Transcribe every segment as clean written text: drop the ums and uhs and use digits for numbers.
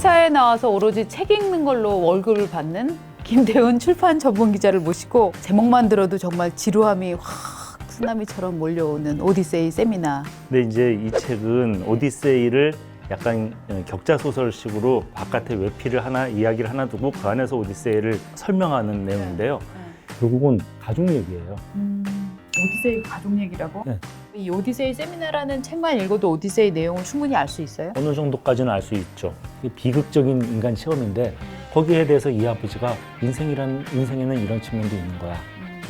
회사에 나와서 오로지 책 읽는 걸로 월급을 받는 김대훈 출판 전문 기자를 모시고 제목만 들어도 정말 지루함이 확 쓰나미처럼 몰려오는 오디세이 세미나. 근데 이제 이 책은 오디세이를 약간 격자 소설식으로 바깥에 외피를 하나, 이야기를 하나 두고 그 안에서 오디세이를 설명하는 내용인데요. 결국은 가족 얘기예요. 오디세이 가족 얘기라고? 네. 이 오디세이 세미나라는 책만 읽어도 오디세이 내용을 충분히 알 수 있어요? 어느 정도까지는 알 수 있죠. 비극적인 인간 체험인데 거기에 대해서 이 아버지가 인생에는 이런 측면도 있는 거야.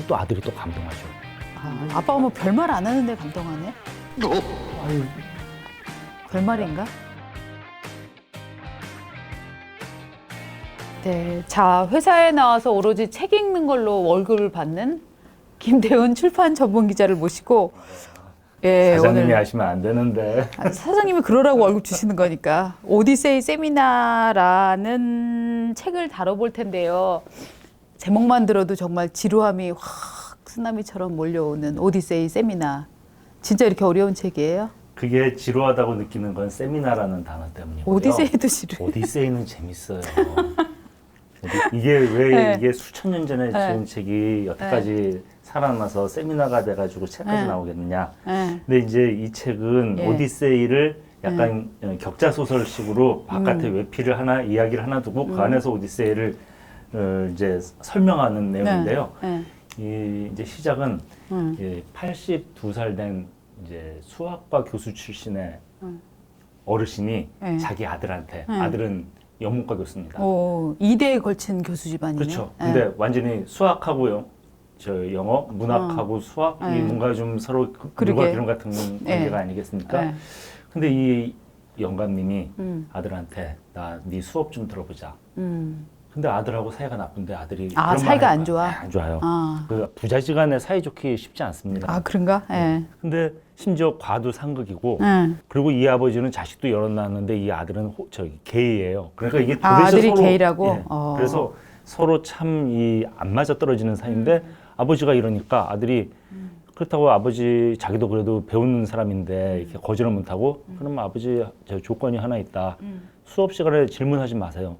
또 아들이 또 감동하죠. 아빠가 뭐 별말 안 하는데 감동하네? 아유, 별말인가? 네, 자, 회사에 나와서 오로지 책 읽는 걸로 월급을 받는 김대훈 출판 전문 기자를 모시고 예, 사장님이 오늘 하시면 안 되는데. 사장님이 그러라고 월급 주시는 거니까 오디세이 세미나라는 책을 다뤄볼 텐데요. 제목만 들어도 정말 지루함이 확 쓰나미처럼 몰려오는 오디세이 세미나. 진짜 이렇게 어려운 책이에요? 그게 지루하다고 느끼는 건 세미나라는 단어 때문이고요. 오디세이도 지루해. 오디세이는 재밌어요. 이게 왜 네. 이게 수천 년 전에 지은 책이 여태까지 살아남아서 세미나가 돼가지고 책까지 네. 나오겠느냐. 네. 근데 이제 이 책은 예. 오디세이를 약간 격자 소설식으로 바깥에 외피를 하나, 이야기를 하나 두고 그 안에서 오디세이를 이제 설명하는 내용인데요. 네. 이 이제 시작은 82살 된 이제 수학과 교수 출신의 어르신이 네. 자기 아들한테, 네. 아들은 영문과 교수입니다. 오, 2대에 걸친 교수 집안이네. 그렇죠. 네. 근데 완전히 수학하고 저 영어, 문학하고 수학이 네. 뭔가 좀 서로 그러게. 물과 기름 같은 관계가 아니겠습니까? 네. 근데 이 영감님이 음. 아들한테 나 네 수업 좀 들어보자. 음. 근데 아들하고 사이가 나쁜데 아들이 아, 그런 사이가 말 안 할까? 좋아? 네, 안 좋아요. 아, 그 부자지간에 사이좋기 쉽지 않습니다. 아 그런가? 예. 네. 근데 심지어 과도상극이고 네. 그리고 이 아버지는 자식도 여럿 낳았는데 이 아들은 저기 게이예요. 그러니까 이게 도대체 아들이 서로, 게이라고? 예, 그래서 서로 참 이 안 맞아 떨어지는 사이인데 아버지가 이러니까 아들이 그렇다고 아버지 자기도 그래도 배우는 사람인데 이렇게 거절을 못하고 그러면 아버지 저 조건이 하나 있다. 수업 시간에 질문하지 마세요.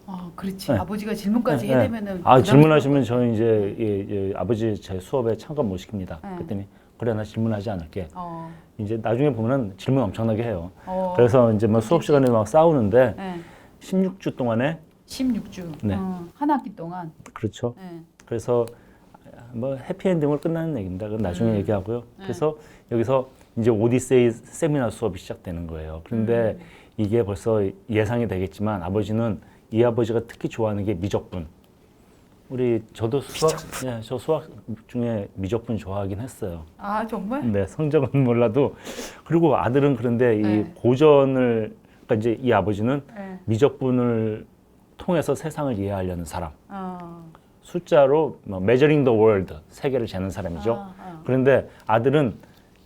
아, 그렇지. 네. 아버지가 질문까지 네, 해내면은 아 질문하시면 저는 이제 아버지 제 수업에 참가 못 시킵니다. 네. 그랬더니 그래 나 질문하지 않을게. 어. 이제 나중에 보면은 질문 엄청나게 해요. 어. 그래서 이제 뭐 수업 시간에 막 싸우는데 네. 16주 동안에 16주. 네. 한 학기 동안. 그렇죠. 네. 그래서 뭐 해피엔딩으로 끝나는 얘기입니다. 그건 나중에 얘기하고요. 그래서 여기서 이제 오디세이 세미나 수업이 시작되는 거예요. 그런데 이게 벌써 예상이 되겠지만 아버지는 이 아버지가 특히 좋아하는 게 미적분. 저도 저 수학 중에 미적분 좋아하긴 했어요. 아, 정말? 네, 성적은 몰라도. 그리고 아들은 그런데 이 네. 고전을, 그러니까 이제 이 아버지는 네. 미적분을 통해서 세상을 이해하려는 사람. 어. 숫자로 measuring the world, 세계를 재는 사람이죠. 그런데 아들은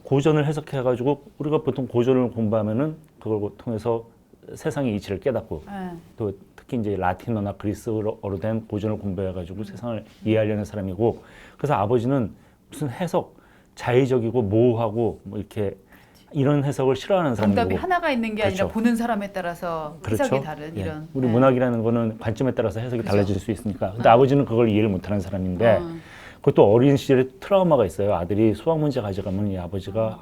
고전을 해석해가지고 우리가 보통 고전을 공부하면은 그걸 통해서 세상의 이치를 깨닫고 네. 또 특히 이제 라틴어나 그리스어로 된 고전을 공부해가지고 세상을 이해하려는 사람이고 그래서 아버지는 무슨 해석 자의적이고 모호하고 뭐 이렇게 이런 해석을 싫어하는 사람이고 정답이 하나가 있는 게 아니라 그렇죠. 보는 사람에 따라서 해석이 다른 예. 이런. 우리 네. 문학이라는 거는 관점에 따라서 해석이 그렇죠. 달라질 수 있으니까. 근데 아버지는 그걸 이해를 못하는 사람인데 그것도 어린 시절에 트라우마가 있어요. 아들이 수학 문제 가져가면 이 아버지가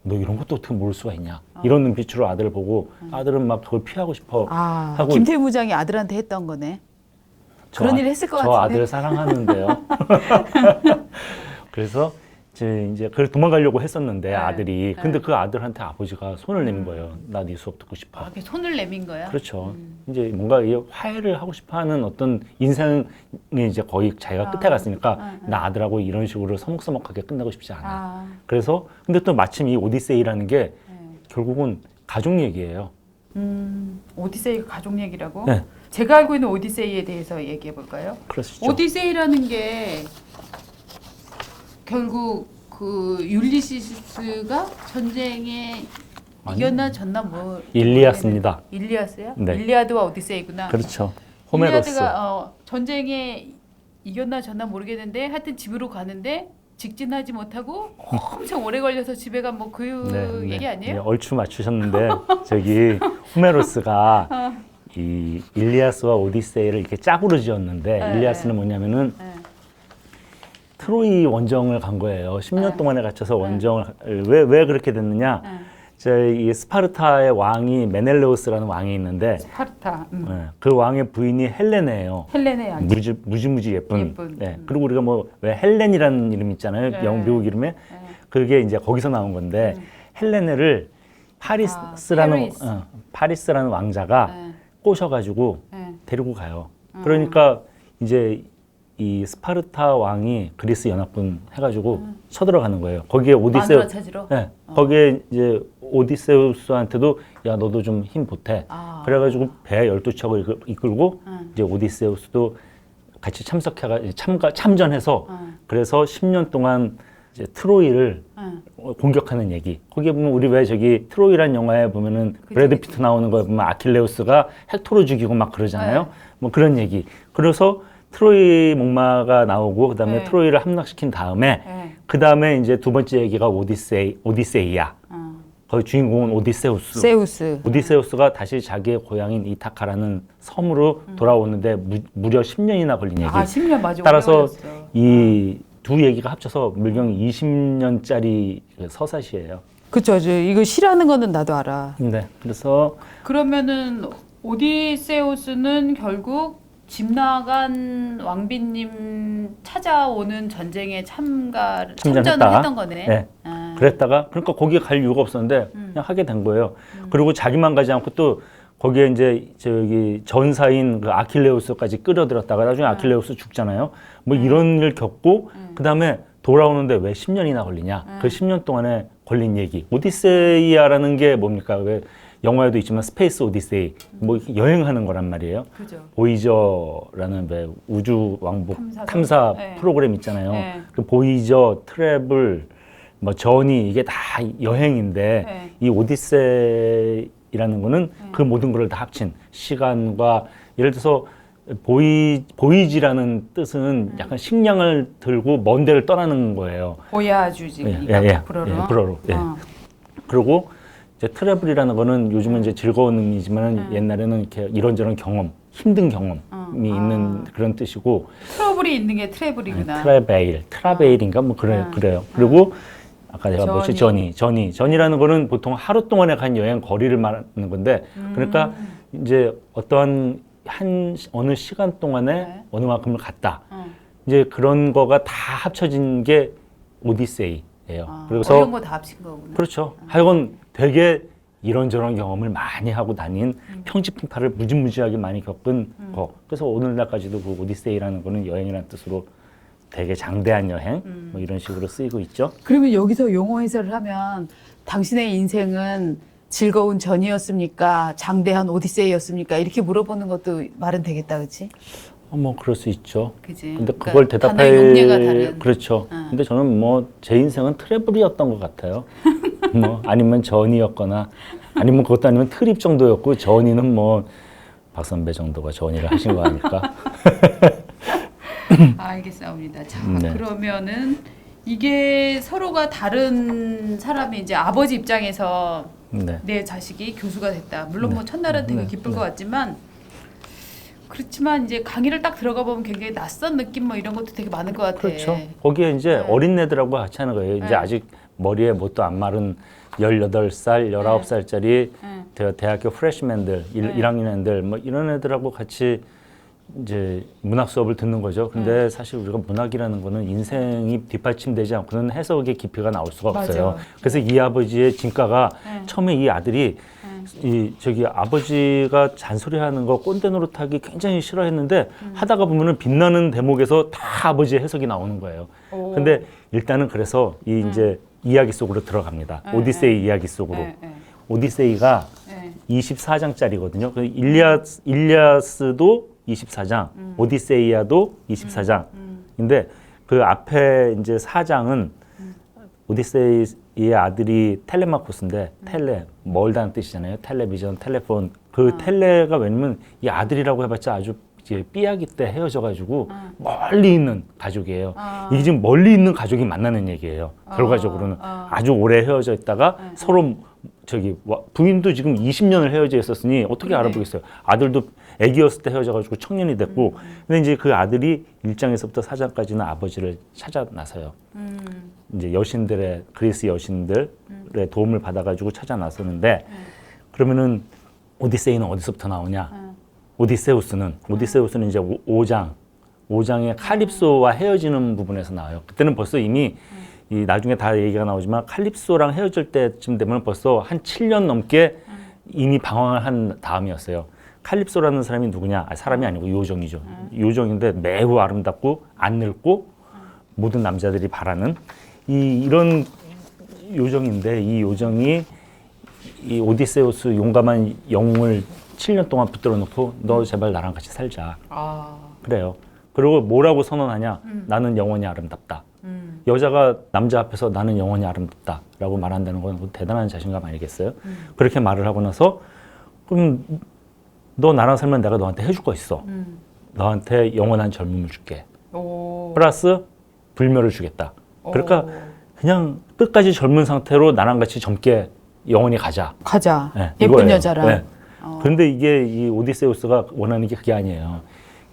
너 이런 것도 어떻게 모를 수가 있냐. 이런 눈빛으로 아들을 보고 아들은 막 그걸 피하고 싶어 아, 하고 김태우 부장이 아들한테 했던 거네. 그런 일을 했을 것 저 같은데. 아들 사랑하는데요. 그래서 이제 그걸 도망가려고 했었는데 네. 아들이 근데 그 아들한테 아버지가 손을 내민 거예요. 나 네 수업 듣고 싶어. 아, 이렇게 손을 내민 거야? 그렇죠. 이제 뭔가 이 화해를 하고 싶어하는 어떤 인생이 이제 거의 자기가 끝에 갔으니까 나 아들하고 이런 식으로 서먹서먹하게 끝나고 싶지 않아. 아, 그래서 근데 또 마침 이 오디세이라는 게 결국은 가족 얘기예요. 오디세이가 가족 얘기라고? 네. 제가 알고 있는 오디세이에 대해서 얘기해 볼까요? 그러시죠. 오디세이라는 게 결국 그 율리시스가 전쟁에 이겼나 졌나 뭐 일리아스입니다. 일리아스야? 네. 일리아드와 오디세이구나. 그렇죠. 호메로스. 일리아드가 전쟁에 이겼나 졌나 모르겠는데 하여튼 집으로 가는데 직진하지 못하고 엄청 오래 걸려서 집에 간 뭐 그 얘기 아니에요? 네, 얼추 맞추셨는데 저기 호메로스가 이 일리아스와 오디세이를 이렇게 짝으로 지었는데 네, 일리아스는 뭐냐면은 네. 트로이 원정을 간 거예요. 10년 네. 동안에 갇혀서 원정을 왜 그렇게 됐느냐? 네. 이 스파르타의 왕이 메넬레우스라는 왕이 있는데 스파르타. 그 왕의 부인이 헬레네예요. 헬렌의 양이. 무지무지 예쁜. 예쁜. 네. 그리고 우리가 뭐 왜 헬렌이라는 이름 있잖아요. 네. 미국 이름에 그게 이제 거기서 나온 건데 헬레네를 파리스라는 파리스라는 왕자가 네. 꼬셔가지고 네. 데리고 가요. 그러니까 이제 이 스파르타 왕이 그리스 연합군 해가지고 쳐들어가는 거예요. 거기에 오디세우, 마누라 찾으러? 네, 거기에 이제 오디세우스한테도 야 너도 좀 힘 보태. 아. 그래가지고 배 12척을 이끌고 이제 오디세우스도 같이 참전해서 그래서 10년 동안 이제 트로이를 공격하는 얘기. 거기에 보면 우리 왜 저기 트로이란 영화에 보면은 브래드 피트 나오는 거에 보면 아킬레우스가 헥토를 죽이고 막 그러잖아요. 네. 뭐 그런 얘기. 그래서 트로이 목마가 나오고 그다음에 네. 트로이를 함락시킨 다음에 네. 그다음에 이제 두 번째 얘기가 오디세이야. 거기 주인공은 오디세우스. 세우스. 오디세우스가 다시 자기의 고향인 이타카라는 섬으로 돌아오는데 무려 10년이나 걸린 얘기. 아, 10년 맞아. 따라서 오래 걸렸어. 이 두 얘기가 합쳐서 물경 20년짜리 서사시예요. 그쵸. 이거 시라는 거는 나도 알아. 네. 그래서 그러면은 오디세우스는 결국 집 나간 왕비님 찾아오는 전쟁에 참전을 참전했다. 했던 거네. 네. 그랬다가 그러니까 거기에 갈 이유가 없었는데 그냥 하게 된 거예요. 그리고 자기만 가지 않고 또 거기에 이제 저기 전사인 그 아킬레우스까지 끌어들였다가 나중에 아킬레우스 죽잖아요. 뭐 이런 일 겪고 그다음에 돌아오는데 왜 10년이나 걸리냐? 그 10년 동안에 걸린 얘기. 오디세이아라는 게 뭡니까? 왜 영화에도 있지만 스페이스 오디세이 뭐 여행하는 거란 말이에요. 그죠. 보이저라는 왜 우주 왕복 탐사선. 탐사 네. 프로그램 있잖아요. 네. 그 보이저, 트래블, 뭐 저니 이게 다 여행인데 네. 이 오디세이라는 거는 그 모든 걸 다 합친 시간과 예를 들어서 보이지라는 뜻은 약간 식량을 들고 먼 데를 떠나는 거예요. 보야주지. 불어로. 예. 그리고 이제 트래블이라는 거는 요즘은 이제 즐거운 의미지만 옛날에는 이렇게 이런저런 경험, 힘든 경험이 있는 그런 뜻이고. 트러블이 있는 게 트래블이구나. 트라베일인가 뭐 그래요. 그리고 아까 내가 뭐지 전이라는 거는 보통 하루 동안에 간 여행 거리를 말하는 건데 그러니까 이제 어떠한 어느 시간 동안에 어느 만큼을 갔다. 이제 그런 거가 다 합쳐진 게 오디세이예요. 그래서 이런 거 다 합친 거구나. 그렇죠. 하여간 되게 이런저런 경험을 많이 하고 다닌 평지풍파를 무지무지하게 많이 겪은 거. 그래서 오늘날까지도 그 오디세이라는 거는 여행이라는 뜻으로 되게 장대한 여행 뭐 이런 식으로 쓰이고 있죠. 그러면 여기서 용어 해설을 하면 당신의 인생은 즐거운 전이었습니까? 장대한 오디세이였습니까? 이렇게 물어보는 것도 말은 되겠다, 그렇지? 뭐 그럴 수 있죠. 그지. 근데 그걸 단어의 용례가 다른. 대답할 그렇죠. 근데 저는 뭐 제 인생은 트래블이었던 것 같아요. 뭐 아니면 전이었거나 아니면 그것도 아니면 트립 정도였고 전이는 뭐 박선배 정도가 전이를 하신 거 아닐까? 알겠습니다. 자, 네. 그러면은 이게 서로가 다른 사람이 이제 아버지 입장에서 네. 내 자식이 교수가 됐다. 물론 뭐 첫날은 되게 기쁠 것 같지만 그렇지만 이제 강의를 딱 들어가 보면 굉장히 낯선 느낌 뭐 이런 것도 되게 많을 것 같아. 그렇죠. 거기에 이제 어린애들하고 같이 하는 거예요. 이제 네. 아직 머리에 뭣도 안 마른 18살, 19살짜리 대학교 프레시맨들, 1학년들 뭐 이런 애들하고 같이 이제 문학 수업을 듣는 거죠. 근데 사실 우리가 문학이라는 거는 인생이 뒷받침되지 않고는 해석의 깊이가 나올 수가 없어요. 맞아. 그래서 이 아버지의 진가가 처음에 이 아들이 저기 아버지가 잔소리하는 거 꼰대 노릇하기 굉장히 싫어했는데 하다가 보면은 빛나는 대목에서 다 아버지의 해석이 나오는 거예요. 근데 일단은 그래서 이 이제 이야기 속으로 들어갑니다. 오디세이 이야기 속으로. 오디세이가 24장짜리거든요. 그 일리아스도 24장, 오디세이아도 24장인데 그 앞에 이제 4장은 오디세이의 아들이 텔레마코스인데 텔레 멀다는 뜻이잖아요. 텔레비전, 텔레폰. 그 텔레가 왜냐면 이 아들이라고 해봤자 아주 이제 삐아기 때 헤어져가지고 멀리 있는 가족이에요. 아. 이게 지금 멀리 있는 가족이 만나는 얘기예요. 결과적으로는 아주 오래 헤어져 있다가 서로 저기 부인도 지금 20년을 헤어져 있었으니 어떻게 그러네. 알아보겠어요. 아들도 아기였을 때 헤어져가지고 청년이 됐고, 근데 이제 그 아들이 일장에서부터 사장까지는 아버지를 찾아 나서요. 이제 여신들의 그리스 여신들의 도움을 받아가지고 찾아 나서는데, 그러면은 오디세이는 어디서부터 나오냐? 오디세우스는 이제 5장의 칼립소와 헤어지는 부분에서 나와요. 그때는 벌써 이미 이 나중에 다 얘기가 나오지만 칼립소랑 헤어질 때쯤 되면 벌써 한 7년 넘게 이미 방황을 한 다음이었어요. 칼립소라는 사람이 누구냐? 사람이 아니고 요정이죠. 요정인데 매우 아름답고 안 늙고 모든 남자들이 바라는 이런 요정인데, 이 요정이 이 오디세우스 용감한 영웅을 7년 동안 붙들어 놓고 너 제발 나랑 같이 살자. 그래요. 그리고 뭐라고 선언하냐? 나는 영원히 아름답다. 여자가 남자 앞에서 나는 영원히 아름답다라고 말한다는 건 대단한 자신감 아니겠어요? 그렇게 말을 하고 나서 그럼 너 나랑 살면 내가 너한테 해줄 거 있어. 너한테 영원한 젊음을 줄게. 플러스 불멸을 주겠다. 그러니까 그냥 끝까지 젊은 상태로 나랑 같이 젊게 영원히 가자. 가자. 네, 예쁜 이거예요. 여자랑. 네. 그런데 이게 이 오디세우스가 원하는 게 그게 아니에요.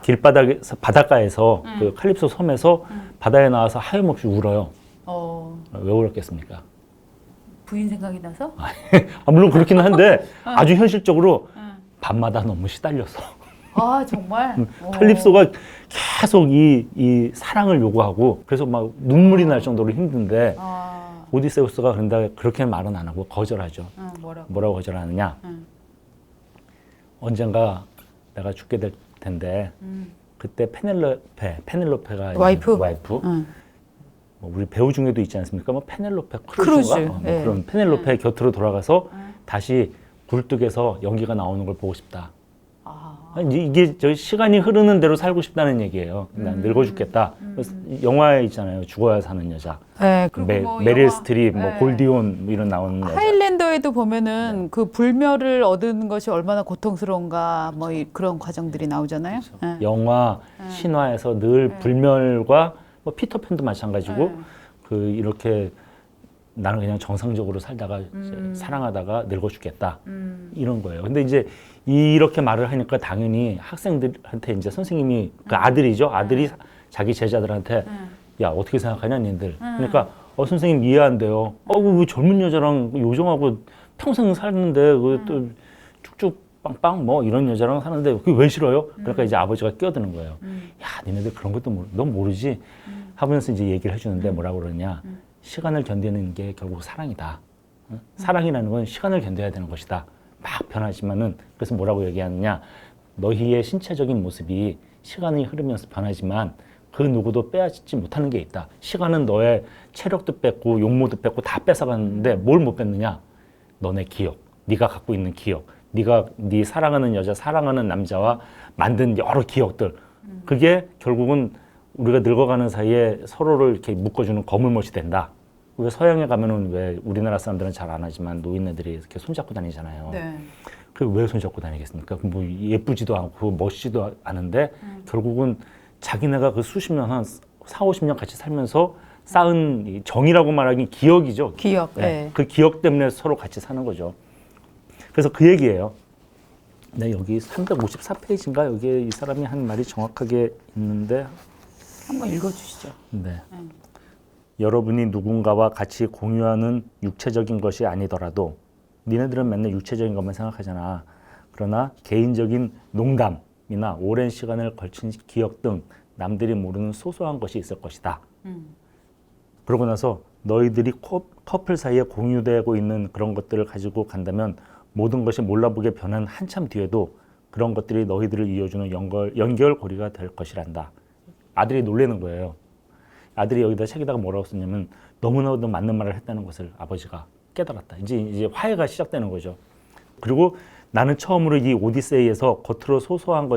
길바닥에서 바닷가에서 그 칼립소 섬에서 바다에 나와서 하염없이 울어요. 왜 울었겠습니까? 부인 생각이 나서? 물론 그렇기는 한데 아주 현실적으로 밤마다 너무 시달려서 아, 정말? 칼립소가 계속 이 사랑을 요구하고 그래서 막 눈물이 날 정도로 힘든데 오디세우스가 그런데 그렇게 말은 안 하고 거절하죠. 뭐라고 거절하느냐? 언젠가 내가 죽게 될 텐데 그때 페넬로페가 와이프? 뭐 우리 배우 중에도 있지 않습니까? 뭐 페넬로페 크루즈. 크루즈인가? 뭐 네. 그런 페넬로페 곁으로 돌아가서 다시 굴뚝에서 연기가 나오는 걸 보고 싶다. 이게 저 시간이 흐르는 대로 살고 싶다는 얘기예요. 난 늙어 죽겠다. 영화에 있잖아요. 죽어야 사는 여자. 네, 그리고 뭐 메릴 영화- 스트립, 뭐 네. 골디온 뭐 이런 나오는 여자. 하일랜더에도 보면은 그 불멸을 얻는 것이 얼마나 고통스러운가 뭐 그런 과정들이 나오잖아요. 네. 영화, 신화에서 늘 불멸과 뭐 피터팬도 마찬가지고 그 이렇게 나는 그냥 정상적으로 살다가 이제 사랑하다가 늙어 죽겠다 이런 거예요. 근데 이제 이렇게 말을 하니까 당연히 학생들한테 이제 선생님이 그 아들이죠. 아들이 자기 제자들한테 야 어떻게 생각하냐 니들. 그러니까 선생님 이해 안 돼요. 그 젊은 여자랑 요정하고 평생 살는데 그또 쭉쭉 빵빵 뭐 이런 여자랑 사는데 그게 왜 싫어요? 그러니까 이제 아버지가 끼어드는 거예요. 야 니네들 그런 것도 넌 모르지 하면서 이제 얘기를 해주는데 뭐라고 그러냐. 시간을 견디는 게 결국 사랑이다. 사랑이라는 건 시간을 견뎌야 되는 것이다. 막 변하지만은 그래서 뭐라고 얘기하느냐. 너희의 신체적인 모습이 시간이 흐르면서 변하지만 그 누구도 빼앗지 못하는 게 있다. 시간은 너의 체력도 뺐고 용모도 뺐고 다 뺏어갔는데 뭘 못 뺐느냐. 너네 기억, 네가 갖고 있는 기억, 네가 네 사랑하는 여자, 사랑하는 남자와 만든 여러 기억들. 그게 결국은 우리가 늙어가는 사이에 서로를 이렇게 묶어주는 거물못이 된다. 왜 서양에 가면은 왜 우리나라 사람들은 잘 안 하지만 노인네들이 이렇게 손잡고 다니잖아요. 네. 그 왜 손잡고 다니겠습니까? 뭐 예쁘지도 않고 멋지도 않은데 결국은 자기네가 그 수십 년, 한 4, 50년 같이 살면서 쌓은 이 정이라고 말하기 기억이죠. 기억. 네. 네. 그 기억 때문에 서로 같이 사는 거죠. 그래서 그 얘기예요. 네, 여기 354페이지인가? 여기에 이 사람이 한 말이 정확하게 있는데 한번 읽어주시죠. 네. 여러분이 누군가와 같이 공유하는 육체적인 것이 아니더라도 니네들은 맨날 육체적인 것만 생각하잖아. 그러나 개인적인 농담이나 오랜 시간을 걸친 기억 등 남들이 모르는 소소한 것이 있을 것이다. 그러고 나서 너희들이 커플 사이에 공유되고 있는 그런 것들을 가지고 간다면 모든 것이 몰라보게 변한 한참 뒤에도 그런 것들이 너희들을 이어주는 연결고리가 될 것이란다. 아들이 놀라는 거예요. 아들이 여기다 책에다가 뭐라고 썼냐면 너무나도 맞는 말을 했다는 것을 아버지가 깨달았다. 이제 화해가 시작되는 거죠. 그리고 나는 처음으로 이 오디세이에서 겉으로 소소한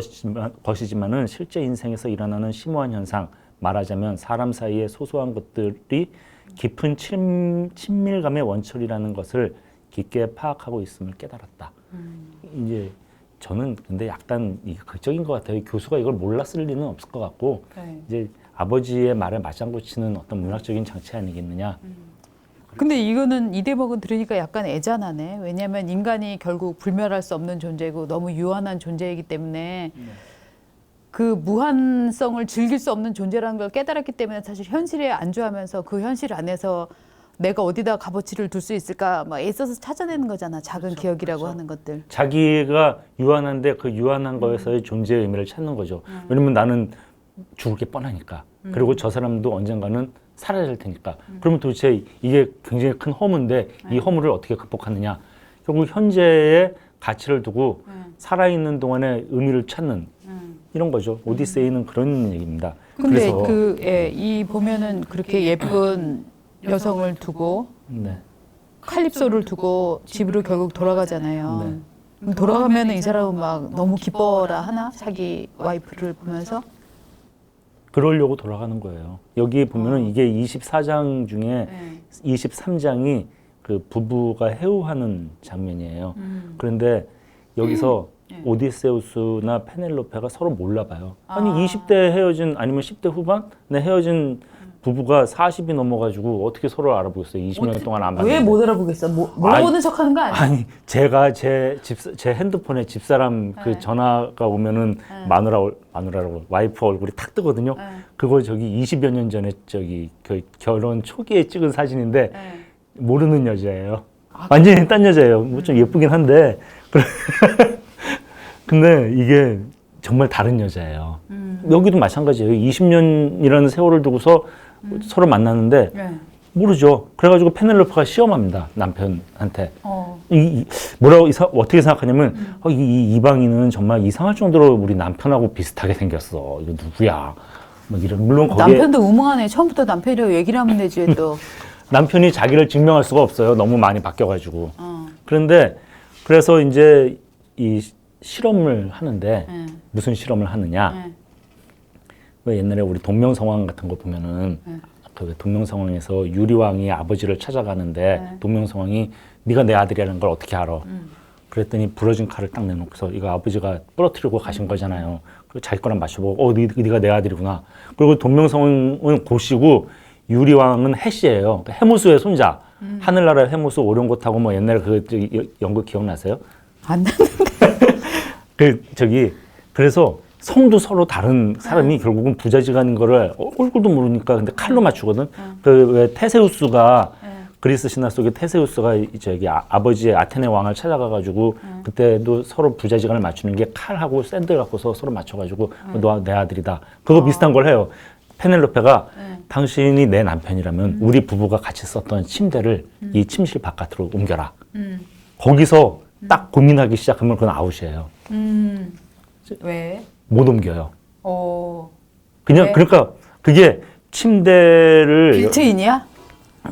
것이지만은 실제 인생에서 일어나는 심오한 현상, 말하자면 사람 사이의 소소한 것들이 깊은 친밀감의 원천이라는 것을 깊게 파악하고 있음을 깨달았다. 이제 저는 근데 약간 이게 극적인 것 같아요. 교수가 이걸 몰랐을 리는 없을 것 같고 이제 아버지의 말에 맞장구 치는 어떤 문학적인 장치 아니겠느냐. 근데 이거는 이 대목은 들으니까 약간 애잔하네. 왜냐하면 인간이 결국 불멸할 수 없는 존재고 너무 유한한 존재이기 때문에 그 무한성을 즐길 수 없는 존재라는 걸 깨달았기 때문에 사실 현실에 안주하면서 그 현실 안에서 내가 어디다 값어치를 둘 수 있을까 막 애써서 찾아내는 거잖아. 작은 기억이라고 하는 것들. 자기가 유한한데 그 유한한 거에서의 존재의 의미를 찾는 거죠. 왜냐면 나는 죽을 게 뻔하니까. 그리고 저 사람도 언젠가는 사라질 테니까. 그러면 도대체 이게 굉장히 큰 허무인데 이 허무를 어떻게 극복하느냐. 결국 현재의 가치를 두고 살아있는 동안의 의미를 찾는 이런 거죠. 오디세이는 그런 얘기입니다. 근데 그래서 이 보면은 그렇게 예쁜 여성을 두고 네. 칼립소를 두고 집으로 결국 돌아가잖아요. 네. 그럼 돌아가면은 이 사람은 막 너무 기뻐라 하나? 자기 와이프를 보면서? 그러려고 돌아가는 거예요. 여기 보면은 이게 24장 중에 23장이 그 부부가 해우하는 장면이에요. 그런데 여기서 오디세우스나 페넬로페가 서로 몰라봐요. 아니 20대 헤어진 아니면 10대 후반에 헤어진 부부가 40이 넘어가지고 어떻게 서로 알아보겠어요? 20년 동안 안 봤는데. 왜 못 알아보겠어? 몰라보는 척하는 거 아니야? 아니 제가 제 핸드폰에 집사람 그 전화가 오면은 마누라라고 와이프 얼굴이 탁 뜨거든요. 그거 저기 20여 년 전에 저기 그 결혼 초기에 찍은 사진인데 모르는 여자예요. 완전히 딴 여자예요. 뭐 좀 예쁘긴 한데 근데 이게 정말 다른 여자예요. 여기도 마찬가지예요. 20년이라는 세월을 두고서 서로 만났는데 모르죠. 그래가지고 페넬로페가 시험합니다. 남편한테. 뭐라고 어떻게 생각하냐면 이 이방인은 정말 이상할 정도로 우리 남편하고 비슷하게 생겼어. 이거 누구야? 막 이런 물론 거기에 남편도 우몽하네. 처음부터 남편이라고 얘기를 하면 되지 또. 남편이 자기를 증명할 수가 없어요. 너무 많이 바뀌어가지고. 그런데 그래서 이제 이 실험을 하는데 무슨 실험을 하느냐? 왜 옛날에 우리 동명성왕 같은 거 보면은 그 동명성왕에서 유리왕이 아버지를 찾아가는데 동명성왕이 네가 내 아들이라는 걸 어떻게 알아? 그랬더니 부러진 칼을 딱 내놓고서 이거 아버지가 부러뜨리고 가신 거잖아요. 그리고 자기 거랑 맞춰보고 네가 내 아들이구나. 그리고 동명성왕은 고씨고 유리왕은 해씨예요. 그러니까 해무수의 손자. 하늘나라의 해무수 오룡곳하고 뭐 옛날에 그 연극 기억나세요? 안 나는데. 그래서 성도 서로 다른 사람이 결국은 부자지간인 거를 얼굴도 모르니까 근데 칼로 맞추거든. 그 왜 테세우스가 그리스 신화 속에 테세우스가 저기 아버지의 아테네 왕을 찾아가가지고 그때도 서로 부자지간을 맞추는 게 칼하고 샌들 갖고서 서로 맞춰가지고 너 내 아들이다. 그거 비슷한 걸 해요. 페넬로페가 당신이 내 남편이라면 우리 부부가 같이 썼던 침대를 이 침실 바깥으로 옮겨라. 거기서 딱 고민하기 시작하면 그건 아웃이에요. 왜? 못 옮겨요. 왜? 그냥 그러니까 그게 침대를 빌트인이야?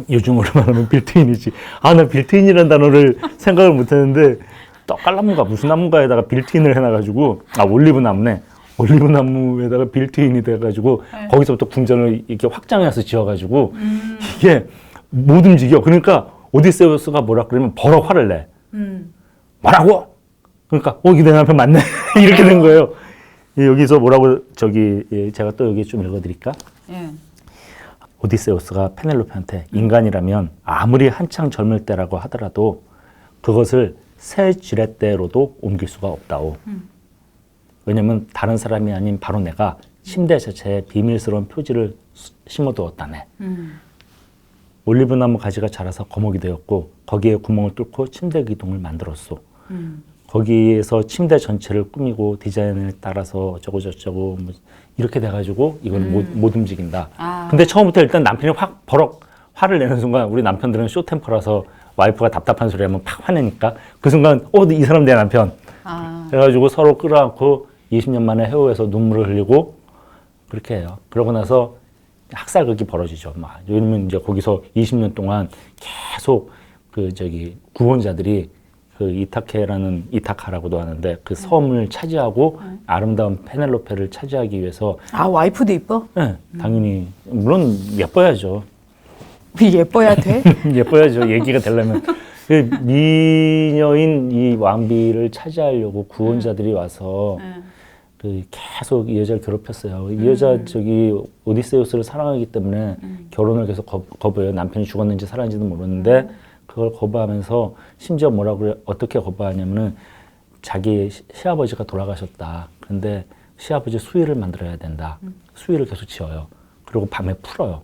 요즘으로 말하면 빌트인이지. 나 빌트인이라는 단어를 생각을 못했는데 떡갈나무가 무슨 나무가에다가 빌트인을 해놔가지고 올리브 나무네. 올리브 나무에다가 빌트인이 돼가지고 거기서부터 궁전을 이렇게 확장해서 지어가지고 이게 못 움직여. 그러니까 오디세우스가 뭐라 그러면 버럭 화를 내. 뭐라고? 그러니까 이게 내 남편 맞네. 이렇게 된 거예요. 여기서 뭐라고 제가 또 여기 좀 읽어드릴까? 오디세우스가 페넬로페한테 인간이라면 아무리 한창 젊을 때라고 하더라도 그것을 새 지렛대로도 옮길 수가 없다오. 왜냐면 다른 사람이 아닌 바로 내가 침대 자체에 비밀스러운 표지를 심어두었다네. 올리브나무 가지가 자라서 거목이 되었고 거기에 구멍을 뚫고 침대 기둥을 만들었소. 거기에서 침대 전체를 꾸미고 디자인을 따라서 어쩌고 저쩌고 뭐 이렇게 돼가지고 이건 못 움직인다. 근데 처음부터 일단 남편이 확 버럭 화를 내는 순간 우리 남편들은 쇼템퍼라서 와이프가 답답한 소리 하면 팍 화내니까 그 순간 이 사람 내 남편. 그래가지고 서로 끌어안고 20년 만에 해오해서 눈물을 흘리고 그렇게 해요. 그러고 나서 학살극이 벌어지죠. 왜냐면 이제 거기서 20년 동안 계속 구원자들이 그 이타카라고도 하는데 그 섬을 차지하고 아름다운 페넬로페를 차지하기 위해서 와이프도 이뻐? 네, 당연히 물론 예뻐야죠. 예뻐야 돼? 예뻐야죠. 얘기가 되려면 그 미녀인 이 왕비를 차지하려고 구원자들이 와서 그 계속 이 여자를 괴롭혔어요. 이 여자 저기 오디세우스를 사랑하기 때문에 결혼을 계속 거부해요. 남편이 죽었는지 살았는지도 모르는데 그걸 거부하면서 심지어 뭐라고 어떻게 거부하냐면은 자기 시아버지가 돌아가셨다. 그런데 시아버지 수의를 만들어야 된다. 수의를 계속 지어요. 그리고 밤에 풀어요.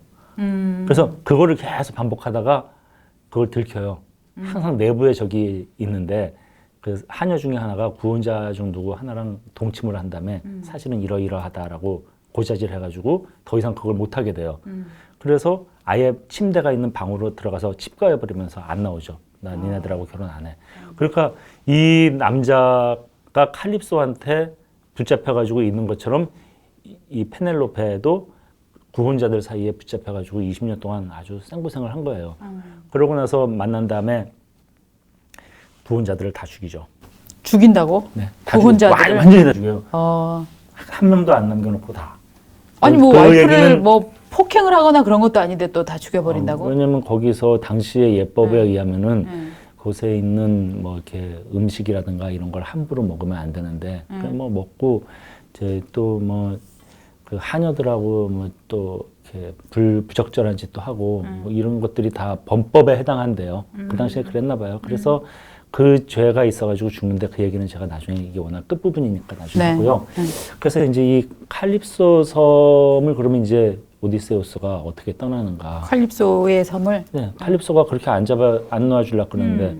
그래서 그거를 계속 반복하다가 그걸 들켜요. 항상 내부에 적이 있는데 그 하녀 중에 하나가 구원자 중 누구 하나랑 동침을 한 다음에 사실은 이러이러하다라고 고자질 해가지고 더 이상 그걸 못하게 돼요. 그래서 아예 침대가 있는 방으로 들어가서 칩가해버리면서 안 나오죠. 나 니네들하고 결혼 안 해. 그러니까 이 남자가 칼립소한테 붙잡혀가지고 있는 것처럼 이 페넬로페도 구원자들 사이에 붙잡혀가지고 20년 동안 아주 생고생을 한 거예요. 그러고 나서 만난 다음에 구원자들을 다 죽이죠. 죽인다고? 네, 다 구원자들을? 완전히 다 죽여요. 어. 한 명도 안 남겨놓고 다. 아니 뭐 그 와이프를 뭐 폭행을 하거나 그런 것도 아닌데 또 다 죽여버린다고? 왜냐면 거기서 당시의 예법에 의하면은 곳에 있는 뭐 이렇게 음식이라든가 이런 걸 함부로 먹으면 안 되는데 그냥 뭐 먹고 이제 또 뭐 그 하녀들하고 뭐 또 이렇게 부적절한 짓도 하고 뭐 이런 것들이 다 범법에 해당한대요. 그 당시에 그랬나 봐요. 그래서 그 죄가 있어가지고 죽는데 그 얘기는 제가 나중에 이게 워낙 끝부분이니까 나중에 네. 하고요. 그래서 이제 이 칼립소 섬을 그러면 이제 오디세우스가 어떻게 떠나는가. 칼립소의 섬을? 네, 칼립소가 그렇게 안 놔주려고 그러는데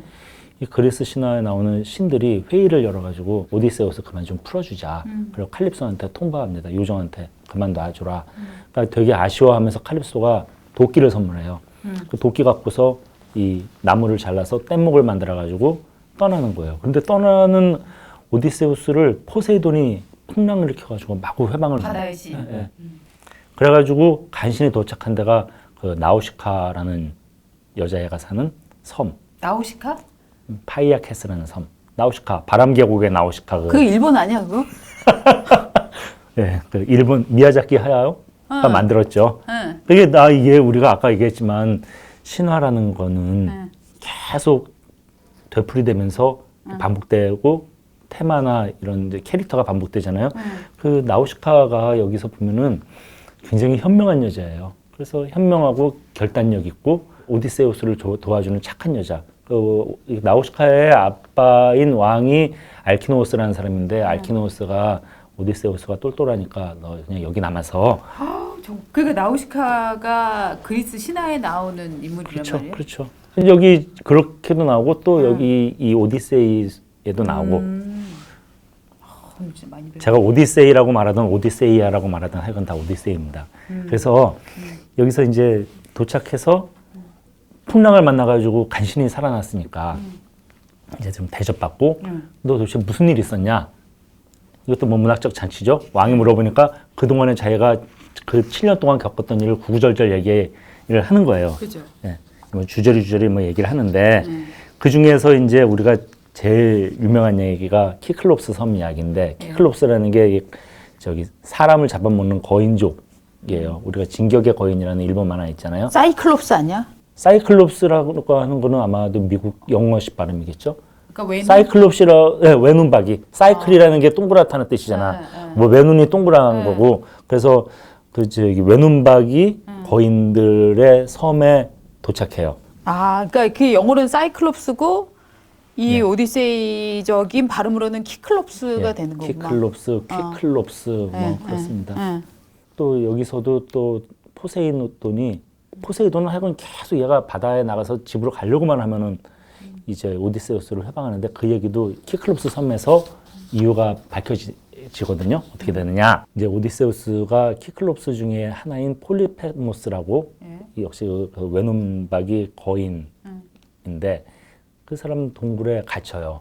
이 그리스 신화에 나오는 신들이 회의를 열어가지고 오디세우스 그만 좀 풀어주자. 그리고 칼립소한테 통보합니다. 요정한테 그만 놔주라. 그러니까 되게 아쉬워하면서 칼립소가 도끼를 선물해요. 그 도끼 갖고서 이 나무를 잘라서 뗏목을 만들어가지고 떠나는 거예요. 근데 떠나는 오디세우스를 포세이돈이 풍랑을 일으켜가지고 마구 회방을 바다의 신. 네, 네. 그래가지고 간신히 도착한 데가 그 나우시카라는 여자애가 사는 섬. 나우시카? 파이아케스라는 섬. 나우시카, 바람계곡의 나우시카. 그 일본 아니야 그거? 네, 그 일본 미야자키 하야오가 만들었죠. 응. 이게 우리가 아까 얘기했지만 신화라는 거는 계속 되풀이되면서 반복되고 테마나 이런 이제 캐릭터가 반복되잖아요. 그 나우시카가 여기서 보면은 굉장히 현명한 여자예요. 그래서 현명하고 결단력 있고 오디세우스를 도와주는 착한 여자. 나우시카의 아빠인 왕이 알키노우스라는 사람인데 알키노우스가 오디세우스가 똘똘하니까 너 그냥 여기 남아서. 그러니까 나우시카가 그리스 신화에 나오는 인물이란 말이에요? 그렇죠. 여기 그렇게도 나오고 또 여기 이 오디세이에도 나오고. 진짜 많이 제가 오디세이라고 말하든 오디세이아라고 말하든 하여간 다 오디세이입니다. 그래서 여기서 이제 도착해서 풍랑을 만나가지고 간신히 살아났으니까 이제 좀 대접받고 너 도대체 무슨 일 있었냐? 이것도 뭐 문학적 잔치죠. 왕이 물어보니까 그동안에 자기가 그 7년 동안 겪었던 일을 구구절절 얘기를 하는 거예요. 그죠. 네. 뭐 주저리 뭐 얘기를 하는데 그 중에서 이제 우리가 제일 유명한 얘기가 키클롭스 섬 이야기인데 키클롭스라는 게 저기 사람을 잡아먹는 거인족이에요. 우리가 진격의 거인이라는 일본 만화 있잖아요. 사이클롭스 아니야? 사이클롭스라고 하는 거는 아마도 미국 영어식 발음이겠죠. 그러니까 사이클롭스라 외눈박이. 사이클이라는 게 동그랗다는 뜻이잖아. 뭐 외눈이 동그란 거고. 그래서 그 저기 외눈박이 거인들의 섬에 도착해요. 아, 그러니까 그 영어로는 사이클롭스고 이 오디세이적인 발음으로는 키클롭스가 되는 거구나. 키클롭스, 퀴클롭스 뭐 그렇습니다. 또 여기서도 또 포세이돈은 하여간 계속 얘가 바다에 나가서 집으로 가려고만 하면은 이제 오디세우스를 해방하는데 그 얘기도 키클롭스 섬에서 이유가 밝혀지거든요. 어떻게 되느냐? 이제 오디세우스가 키클롭스 중에 하나인 폴리페모스라고 역시 그 외눈박이 거인인데 그 사람 동굴에 갇혀요.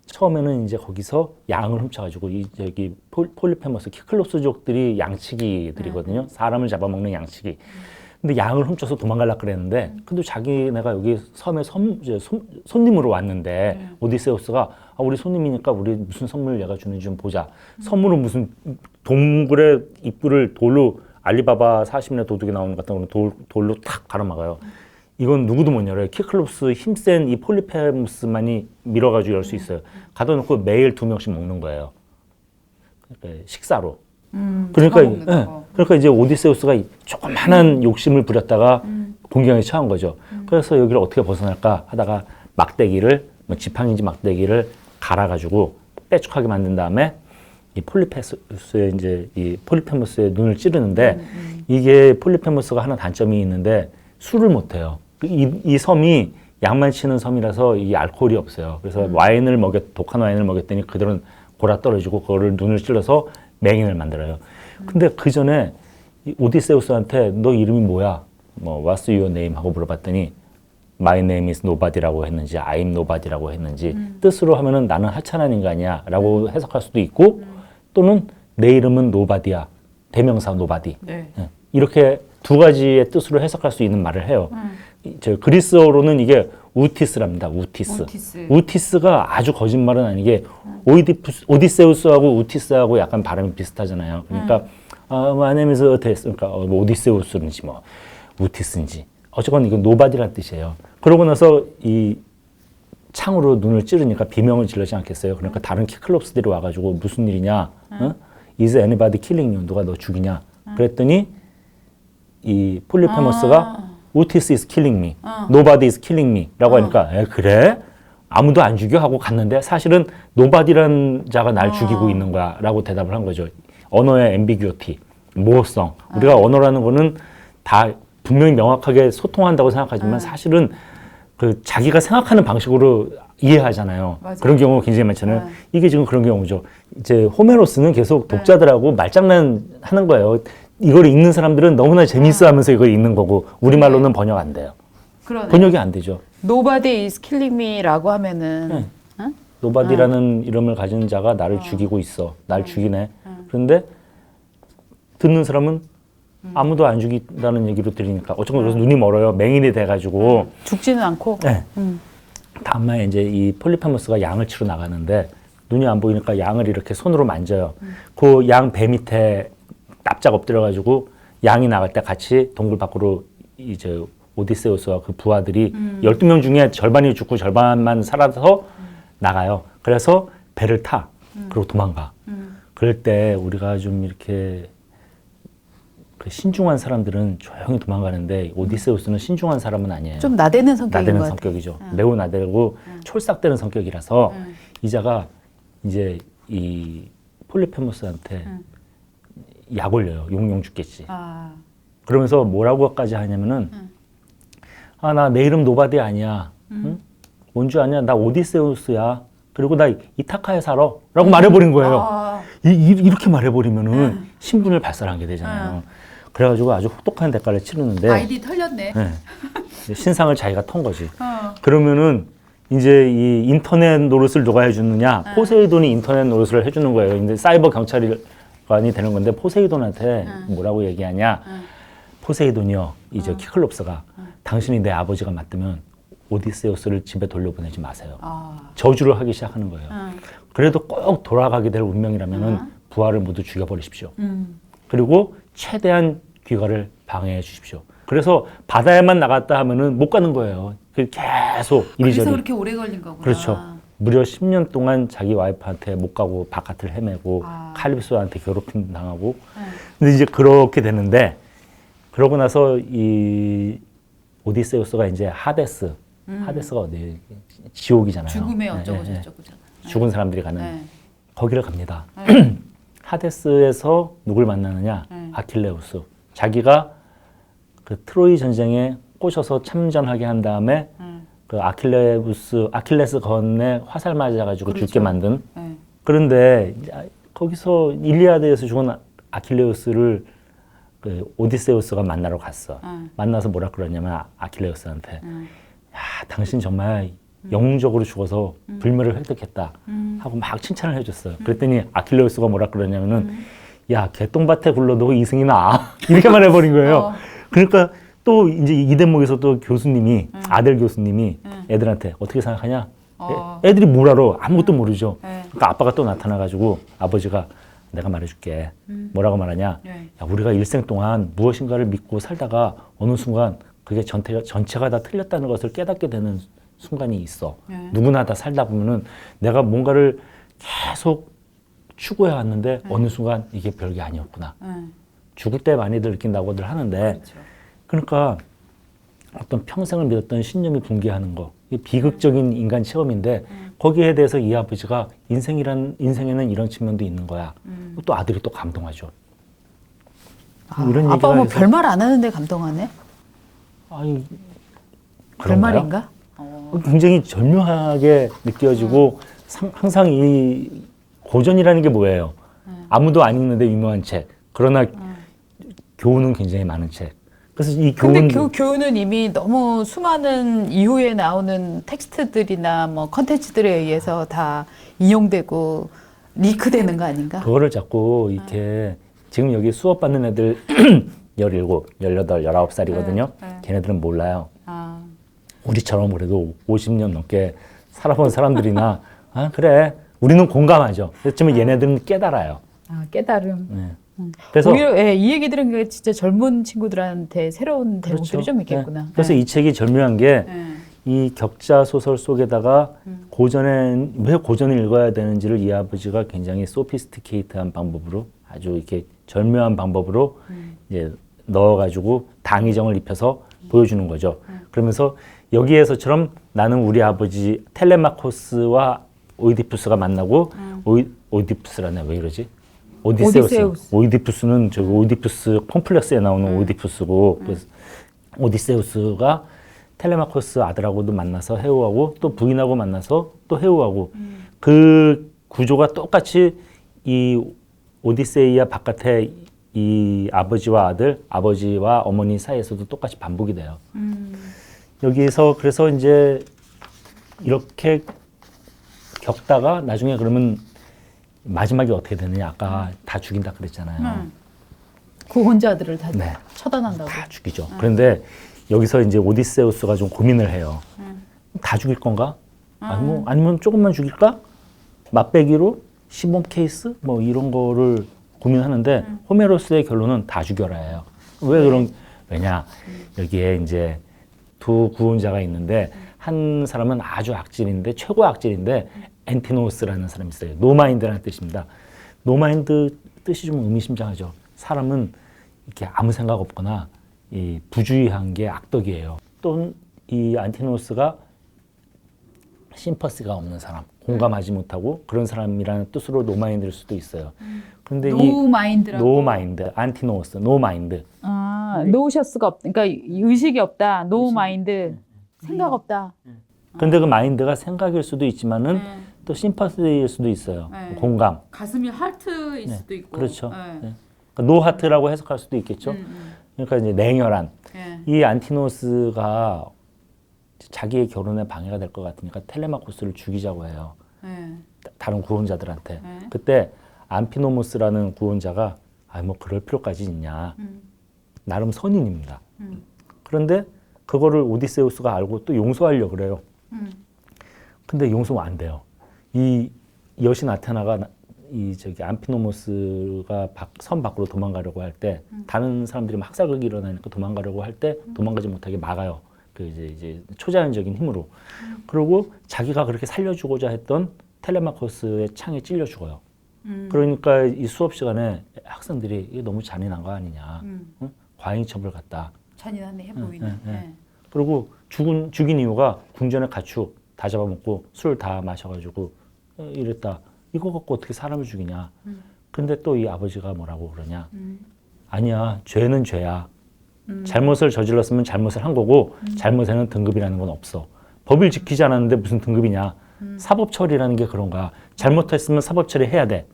처음에는 이제 거기서 양을 훔쳐가지고 여기 폴리페모스 키클롭스족들이 양치기들이거든요. 사람을 잡아먹는 양치기. 근데 양을 훔쳐서 도망가려고 그랬는데 근데 자기네가 여기 섬에 손님으로 왔는데 오디세우스가 우리 손님이니까 우리 무슨 선물 얘가 주는지 좀 보자. 선물은 무슨 동굴의 입구를 돌로 알리바바 40년 도둑이 나오는 것 같은 돌로 탁 가로막아요. 이건 누구도 못 열어요. 키클롭스 힘센 이 폴리페무스만이 밀어가지고 열 수 있어요. 가둬놓고 매일 2명씩 먹는 거예요. 그러니까 식사로. 그러니까, 그러니까 이제 오디세우스가 조그마한 욕심을 부렸다가 공경에 처한 거죠. 그래서 여기를 어떻게 벗어날까 하다가 막대기를, 뭐 지팡이인지 막대기를 갈아가지고 빼쭉하게 만든 다음에 이 폴리페무스의 이제 이 폴리페무스의 눈을 찌르는데 이게 폴리페무스가 하나 단점이 있는데 술을 못 해요. 이 섬이 양만 치는 섬이라서 이 알코올이 없어요. 그래서 독한 와인을 먹였더니 그들은 골아 떨어지고 그거를 눈을 찔러서 맹인을 만들어요. 근데 그 전에 오디세우스한테 너 이름이 뭐야? 뭐 What's your name? 하고 물어봤더니 My name is nobody라고 했는지 I'm nobody라고 했는지 뜻으로 하면은 나는 하찮은 인간이야 라고 해석할 수도 있고 또는 내 이름은 nobody야. 대명사 nobody. 네. 이렇게 두 가지의 뜻으로 해석할 수 있는 말을 해요. 저 그리스어로는 이게 우티스랍니다. 우티스가 아주 거짓말은 아니게 오디세우스하고 우티스하고 약간 발음이 비슷하잖아요. 그러니까 my name is 오디세우스. 그러니까 뭐 오디세우스인지 뭐 우티스인지 어쨌건 이건 노바디란 뜻이에요. 그러고 나서 이 창으로 눈을 찌르니까 비명을 질르지 않겠어요. 그러니까 다른 키클롭스들이 와가지고 무슨 일이냐? Is anybody killing you? 누가 너 죽이냐? 그랬더니 이 폴리페머스가 Otis is killing me, nobody is killing me 라고 하니까 그래? 아무도 안 죽여? 하고 갔는데 사실은 nobody란 자가 날 죽이고 있는 거야 라고 대답을 한 거죠. 언어의 앰비규어티, 모호성. 우리가 언어라는 거는 다 분명히 명확하게 소통한다고 생각하지만 사실은 그 자기가 생각하는 방식으로 이해하잖아요. 맞아요. 그런 경우가 굉장히 많잖아요. 이게 지금 그런 경우죠. 이제 호메로스는 계속 독자들하고 말장난 하는 거예요. 이걸 읽는 사람들은 너무나 재밌어 하면서 이걸 읽는 거고 우리말로는 번역 안 돼요. 그러네. 번역이 안 되죠. Nobody is killing me라고 하면은 응? 노바디라는 이름을 가진 자가 나를 죽이고 있어. 날 죽이네. 그런데 듣는 사람은 아무도 안 죽인다는 얘기로 들으니까 어쩌면 그래서 눈이 멀어요. 맹인이 돼가지고 죽지는 않고. 네. 다음에 이제 이 폴리페머스가 양을 치러 나가는데 눈이 안 보이니까 양을 이렇게 손으로 만져요. 그 양 배 밑에 납작 엎드려가지고 양이 나갈 때 같이 동굴 밖으로 이제 오디세우스와 그 부하들이 12명 중에 절반이 죽고 절반만 살아서 나가요. 그래서 배를 타. 그리고 도망가. 그럴 때 우리가 좀 이렇게 그 신중한 사람들은 조용히 도망가는데 오디세우스는 신중한 사람은 아니에요. 좀 나대는 성격인 나대는 것 같아요. 성격이죠. 매우 나대고 촐싹대는 성격이라서 이자가 이제 이 폴리페모스한테 약 올려요. 용용 죽겠지. 그러면서 뭐라고까지 하냐면은 아, 나 내 이름 노바디 아니야. 응? 뭔 줄 아냐? 나 오디세우스야. 그리고 나 이타카에 살아. 라고 말해버린 거예요. 이렇게 말해버리면은 신분을 발산하게 되잖아요. 그래가지고 아주 혹독한 대가를 치르는데 아이디 털렸네. 네. 신상을 자기가 턴 거지. 그러면은 이제 이 인터넷 노릇을 누가 해주느냐? 포세이돈이 인터넷 노릇을 해주는 거예요. 근데 사이버 경찰관이 되는 건데 포세이돈한테 뭐라고 얘기하냐? 포세이돈이요. 이제 키클롭스가 당신이 내 아버지가 맞다면 오디세우스를 집에 돌려보내지 마세요. 저주를 하기 시작하는 거예요. 그래도 꼭 돌아가게 될 운명이라면은 부하를 모두 죽여버리십시오. 그리고 최대한 귀가를 방해해 주십시오. 그래서 바다에만 나갔다 하면은 못 가는 거예요. 계속 이리저리. 그래서 그렇게 오래 걸린 거구나. 그렇죠. 무려 10년 동안 자기 와이프한테 못 가고 바깥을 헤매고 칼립소한테 괴롭힘 당하고. 근데 이제 그렇게 되는데 그러고 나서 이 오디세우스가 이제 하데스. 하데스가 어디? 지옥이잖아요. 죽음의 어쩌고 저쩌고. 죽은 사람들이 가는 거기를 갑니다. 하데스에서 누굴 만나느냐? 아킬레우스. 자기가 그 트로이 전쟁에 꼬셔서 참전하게 한 다음에 그 아킬레스 건에 화살 맞아가지고 그렇죠. 죽게 만든. 그런데 거기서 일리아드에서 죽은 아킬레우스를 그 오디세우스가 만나러 갔어. 만나서 뭐라 그러냐면 아킬레우스한테 야, 당신 정말 영웅적으로 죽어서 불멸을 획득했다 하고 막 칭찬을 해줬어요. 그랬더니 아킬레우스가 뭐라 그러냐면은 야, 개똥밭에 굴러도 이승이 나 이렇게 말해버린 거예요. 그러니까 또 이제 이 대목에서 또 교수님이 아델 교수님이 애들한테 어떻게 생각하냐? 애들이 뭘 알아? 아무것도 모르죠. 그러니까 아빠가 또 나타나가지고 아버지가 내가 말해줄게. 뭐라고 말하냐? 야, 우리가 일생 동안 무엇인가를 믿고 살다가 어느 순간 그게 전체가 다 틀렸다는 것을 깨닫게 되는 순간이 있어. 네. 누구나 다 살다 보면은 내가 뭔가를 계속 추구해 왔는데 어느 순간 이게 별게 아니었구나. 죽을 때 많이들 느낀다고들 하는데 그렇죠. 그러니까 어떤 평생을 믿었던 신념이 붕괴하는 거, 이 비극적인 인간 체험인데 거기에 대해서 이 아버지가 인생에는 이런 측면도 있는 거야. 또 아들이 또 감동하죠. 이런 아빠 얘기가 뭐 해서- 별말 안 하는데 감동하네. 아니 그런가요? 별말인가? 굉장히 절묘하게 느껴지고 항상 이 고전이라는 게 뭐예요? 아무도 안 읽는데 유명한 책. 그러나 교훈은 굉장히 많은 책. 그래서 이 근데 교훈 그 교훈은 이미 너무 수많은 이후에 나오는 텍스트들이나 뭐 컨텐츠들에 의해서 다 인용되고 리크되는 거 아닌가? 그거를 자꾸 이렇게 지금 여기 수업 받는 애들 17, 18, 19살이거든요. 걔네들은 몰라요. 아, 우리처럼 그래도 50년 넘게 살아본 사람들이나 아 그래 우리는 공감하죠. 그렇지만 얘네들은 깨달아요. 깨달음. 네. 그래서 오히려 이 얘기 들은 게 진짜 젊은 친구들한테 새로운 대목들이 그렇죠. 좀 있겠구나. 네. 그래서 이 책이 절묘한 게 이 격자 소설 속에다가 왜 고전을 읽어야 되는지를 이 아버지가 굉장히 소피스티케이트한 방법으로 아주 이렇게 절묘한 방법으로 이제 넣어가지고 당위정을 입혀서 보여주는 거죠. 그러면서 여기에서처럼 나는 우리 아버지 텔레마코스와 오이디푸스가 만나고 오이디푸스라네 왜 이러지? 오디세우스. 오이디푸스는 저기 오이디푸스 콤플렉스에 나오는 오이디푸스고 그래서 오디세우스가 텔레마코스 아들하고도 만나서 해오하고 또 부인하고 만나서 또 해오하고 그 구조가 똑같이 이 오디세이아 바깥에 이 아버지와 아들, 아버지와 어머니 사이에서도 똑같이 반복이 돼요. 여기에서 그래서 이제 이렇게 겪다가 나중에 그러면 마지막에 어떻게 되느냐 아까 다 죽인다 그랬잖아요. 구혼자들을 다 네. 처단한다고. 다 죽이죠. 그런데 여기서 이제 오디세우스가 좀 고민을 해요. 다 죽일 건가? 아니면 조금만 죽일까? 맛배기로 시범 케이스 뭐 이런 거를 고민하는데 호메로스의 결론은 다 죽여라예요. 왜냐 여기에 이제 두 구원자가 있는데 한 사람은 아주 악질인데 최고 악질인데 엔티노스라는 사람이 있어요. 노마인드라는 뜻입니다. 노마인드 뜻이 좀 의미심장하죠. 사람은 이렇게 아무 생각 없거나 이 부주의한 게 악덕이에요. 또 이 안티노스가 심퍼시가 없는 사람, 공감하지 못하고 그런 사람이라는 뜻으로 노마인드일 수도 있어요. 그런데 노마인드라고. 노마인드, 안티노스, 노마인드. 노셔스가 없. 그러니까 의식이 없다. 노마인드. 생각 없다. 근데 그 마인드가 생각일 수도 있지만은 또 심퍼시일 수도 있어요. 공감. 가슴이 하트일 수도 있고. 그렇죠. 네. 그러니까 노하트라고 해석할 수도 있겠죠. 그러니까 이제 냉혈한. 이 안티노스가 자기의 결혼에 방해가 될 것 같으니까 텔레마코스를 죽이자고 해요. 다른 구원자들한테. 그때 암피노모스라는 구원자가 뭐 그럴 필요까지 있냐. 나름 선인입니다. 그런데 그거를 오디세우스가 알고 또 용서하려고 그래요. 근데 용서가 안 돼요. 이 여신 아테나가 이 저기 암피노모스가 선 밖으로 도망가려고 할 때 다른 사람들이 막 학살극이 일어나니까 도망가려고 할 때 도망가지 못하게 막아요. 그 이제 초자연적인 힘으로. 그리고 자기가 그렇게 살려주고자 했던 텔레마코스의 창에 찔려 죽어요. 그러니까 이 수업 시간에 학생들이 이게 너무 잔인한 거 아니냐. 응? 과잉 처벌 같다. 잔인하네 해보이네. 그리고 죽인 이유가 궁전의 가축 다 잡아먹고 술 다 마셔가지고 이랬다. 이거 갖고 어떻게 사람을 죽이냐. 근데 또 이 아버지가 뭐라고 그러냐. 아니야, 죄는 죄야. 잘못을 저질렀으면 잘못을 한 거고 잘못에는 등급이라는 건 없어. 법을 지키지 않았는데 무슨 등급이냐. 사법처리라는 게 그런 거야. 잘못했으면 사법처리 해야 돼.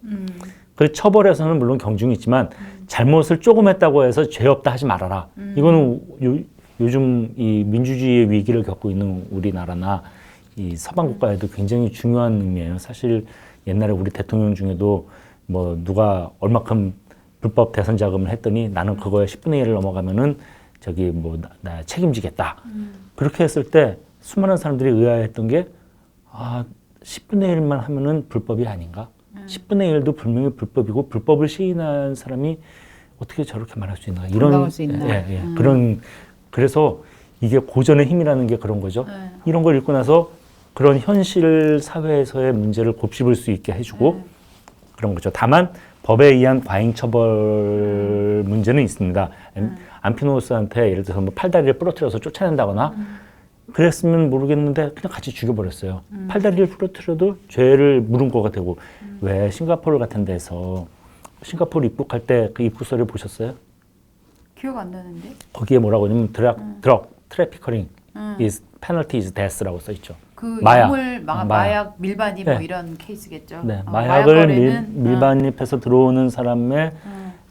그 처벌에서는 물론 경중이 있지만 잘못을 조금 했다고 해서 죄 없다 하지 말아라. 이거는 요즘 이 민주주의의 위기를 겪고 있는 우리나라나 이 서방 국가에도 굉장히 중요한 의미예요. 사실 옛날에 우리 대통령 중에도 뭐 누가 얼마큼 불법 대선 자금을 했더니 나는 그거에 10분의 1을 넘어가면은 저기 뭐 나 책임지겠다. 그렇게 했을 때 수많은 사람들이 의아했던 게 10분의 1만 하면은 불법이 아닌가? 10분의 1도 분명히 불법이고 불법을 시인한 사람이 어떻게 저렇게 말할 수 있나? 건강할 수 있나? 그런 그래서 이게 고전의 힘이라는 게 그런 거죠. 이런 걸 읽고 나서 그런 현실 사회에서의 문제를 곱씹을 수 있게 해주고 그런 거죠. 다만 법에 의한 과잉 처벌 문제는 있습니다. 안피노스한테 예를 들어서 뭐 팔다리를 부러뜨려서 쫓아낸다거나 그랬으면 모르겠는데 그냥 같이 죽여버렸어요. 팔다리를 부러뜨려도 죄를 물은 거가 되고 왜 싱가포르 같은 데서 싱가포르 입국할 때 그 입국서를 보셨어요? 기억 안 나는데. 거기에 뭐라고 하냐면 드럭 트래피커링 is penalty is death라고 써 있죠. 그 마약. 약물 마약 밀반입 뭐 네. 이런 케이스겠죠. 네, 마약 마약을 거래는, 밀반입해서 들어오는 사람의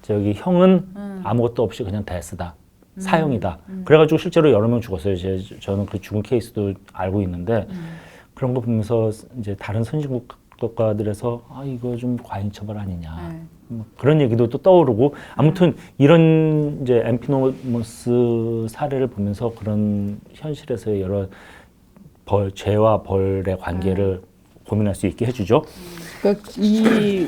저기 형은 아무것도 없이 그냥 데스다. 사형이다. 그래가지고 실제로 여러 명 죽었어요. 저는 그 죽은 케이스도 알고 있는데 그런 거 보면서 이제 다른 선진국 국가들에서 이거 좀 과잉 처벌 아니냐. 뭐 그런 얘기도 또 떠오르고 아무튼 이런 이제 엠피노머스 사례를 보면서 그런 현실에서의 여러 죄와 벌의 관계를 고민할 수 있게 해주죠. 그러니까 이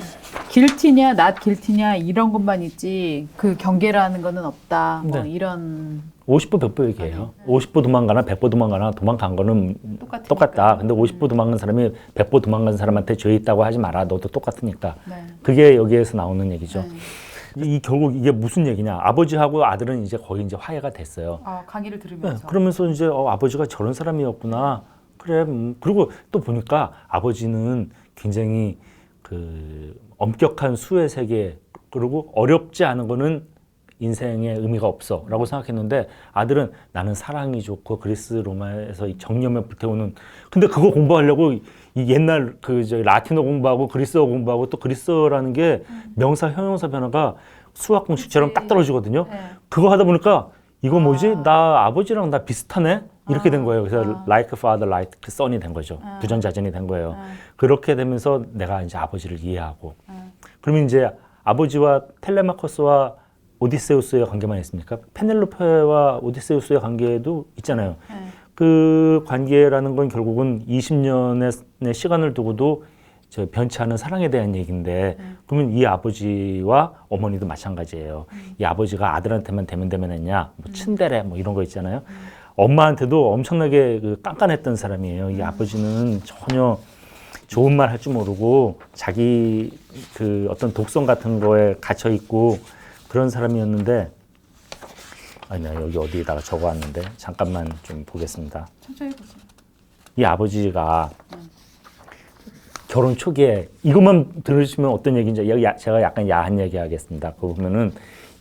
길티냐 낫 길티냐 이런 것만 있지 그 경계라는 거는 없다. 뭐 네. 이런 50보 100보 얘기해요. 50보 도망가나 100보 도망가나 도망간 거는 똑같으니까. 똑같다. 근데 50보 도망간 사람이 100보 도망간 사람한테 죄 있다고 하지 마라. 너도 똑같으니까. 네. 그게 여기에서 나오는 얘기죠. 결국 이게 무슨 얘기냐. 아버지하고 아들은 이제 거의 이제 화해가 됐어요. 강의를 네, 들으면서. 그러면서 이제 아버지가 저런 사람이었구나. 그래. 그리고 또 보니까 아버지는 굉장히 그 엄격한 수의 세계 그리고 어렵지 않은 거는 인생에 의미가 없어 라고 생각했는데 아들은 나는 사랑이 좋고 그리스 로마에서 이 정념에 불태우는 근데 그거 공부하려고 이 옛날 그 라틴어 공부하고 그리스어 공부하고 또 그리스어라는 게 명사 형용사 변화가 수학 공식처럼 딱 떨어지거든요. 네. 그거 하다 보니까 이거 뭐지? 나 아버지랑 나 비슷하네? 이렇게 된 거예요. 그래서 like father, like son이 된 거죠. 부전자전이 된 거예요. 그렇게 되면서 내가 이제 아버지를 이해하고 그러면 이제 아버지와 텔레마커스와 오디세우스의 관계만 있습니까? 페넬로페와 오디세우스의 관계도 있잖아요. 그 관계라는 건 결국은 20년의 시간을 두고도 변치 않은 사랑에 대한 얘기인데 그러면 이 아버지와 어머니도 마찬가지예요. 이 아버지가 아들한테만 대면 했냐, 뭐 친데레 뭐 이런 거 있잖아요. 엄마한테도 엄청나게 그 깐깐했던 사람이에요. 이 아버지는 전혀 좋은 말 할 줄 모르고 자기 그 어떤 독성 같은 거에 갇혀 있고 그런 사람이었는데 나 여기 어디에다가 적어왔는데 잠깐만 좀 보겠습니다. 천천히 보세요. 이 아버지가 결혼 초기에 이것만 들으시면 어떤 얘기인지 제가 약간 야한 얘기 하겠습니다. 그거 보면은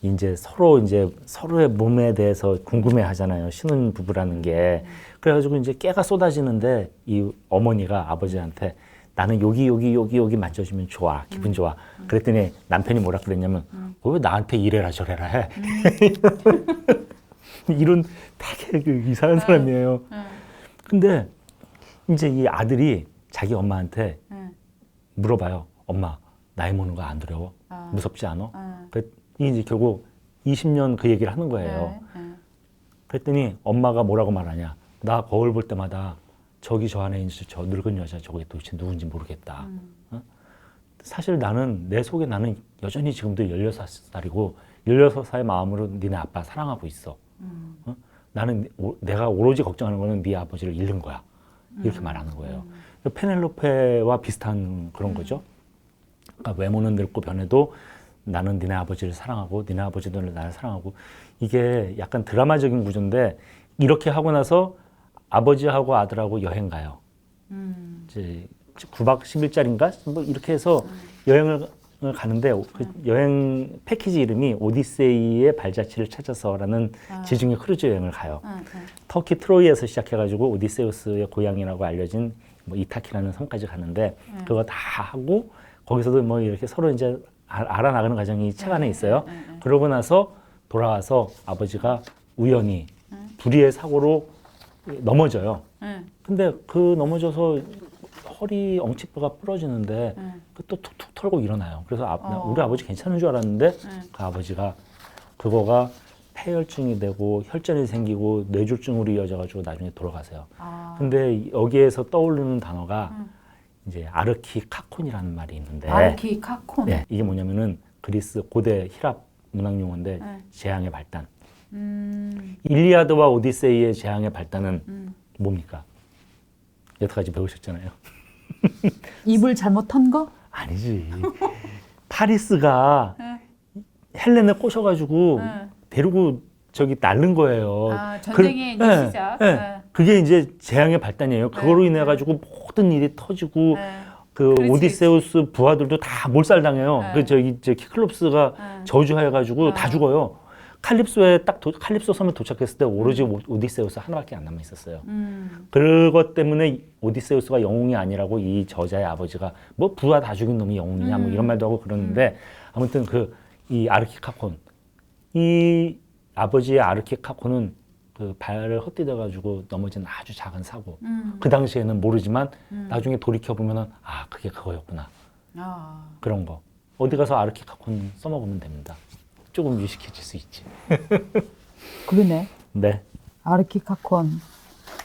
이제 서로의 몸에 대해서 궁금해 하잖아요. 신혼 부부라는 게. 그래가지고 이제 깨가 쏟아지는데 이 어머니가 아버지한테 나는 여기 만져주면 좋아. 기분 좋아. 그랬더니 남편이 뭐라 그랬냐면 왜 나한테 이래라 저래라 해. 이런 되게 이상한 사람이에요. 근데 이제 이 아들이 자기 엄마한테 물어봐요. 엄마 나이 먹는 거 안 두려워? 무섭지 않아? 이제 결국 20년 그 얘기를 하는 거예요. 그랬더니 엄마가 뭐라고 말하냐. 나 거울 볼 때마다 저기 저 안에 있는 저 늙은 여자 저게 도대체 누군지 모르겠다. 사실 내 속에 나는 여전히 지금도 16살이고 16살의 마음으로 니네 아빠 사랑하고 있어. 나는 내가 오로지 걱정하는 거는 네 아버지를 잃는 거야. 이렇게 말하는 거예요. 페넬로페와 비슷한 그런 거죠. 그러니까 외모는 늙고 변해도 나는 니네 아버지를 사랑하고 니네 아버지도 나를 사랑하고 이게 약간 드라마적인 구조인데 이렇게 하고 나서 아버지하고 아들하고 여행 가요. 이제 9박 10일짜리인가? 뭐 이렇게 해서 여행을 가는데 그 여행 패키지 이름이 오디세이의 발자취를 찾아서라는 지중해 크루즈 여행을 가요. 터키 트로이에서 시작해가지고 오디세우스의 고향이라고 알려진 뭐 이타키라는 섬까지 가는데 그거 다 하고 거기서도 뭐 이렇게 서로 이제 알아나가는 과정이 책 안에 있어요. 그러고 나서 돌아와서 아버지가 우연히 불의의 사고로 넘어져요. 근데 그 넘어져서 허리 엉치뼈가 부러지는데 또 툭툭 털고 일어나요. 그래서 우리 아버지 괜찮은 줄 알았는데 그 아버지가 그거가 폐혈증이 되고 혈전이 생기고 뇌졸중으로 이어져가지고 나중에 돌아가세요. 근데 여기에서 떠오르는 단어가 이제 아르키카콘이라는 말이 있는데 아르키카콘. 네, 이게 뭐냐면은 그리스 고대 히랍 문학 용어인데 재앙의 발단. 일리아드와 오디세이의 재앙의 발단은 뭡니까? 여태까지 배우셨잖아요. 입을 잘못한 거? 아니지. 파리스가 헬렌을 꼬셔가지고 데리고 저기 날른 거예요. 아, 전쟁의 그, 이제 시작. 네. 그게 이제 재앙의 발단이에요. 그거로 인해 가지고 모든 일이 터지고 네. 그 그렇지, 오디세우스 부하들도 다 몰살당해요. 네. 그 저기 저 키클롭스가 저주해가지고 다 죽어요. 칼립소에 칼립소 섬에 도착했을 때 오로지 오디세우스 하나밖에 안 남아 있었어요. 그것 때문에 오디세우스가 영웅이 아니라고 이 저자의 아버지가 뭐 부하 다 죽인 놈이 영웅이냐 뭐 이런 말도 하고 그러는데 아무튼 이 아르키카콘 이 아버지의 아르키카콘은 그 발을 헛디뎌 가지고 넘어진 아주 작은 사고. 그 당시에는 모르지만 나중에 돌이켜 보면은 아 그게 그거였구나. 아. 그런 거. 어디 가서 아르키카콘 써먹으면 됩니다. 조금 유식해질 수 있지. 그러네. 네. 아르키카콘.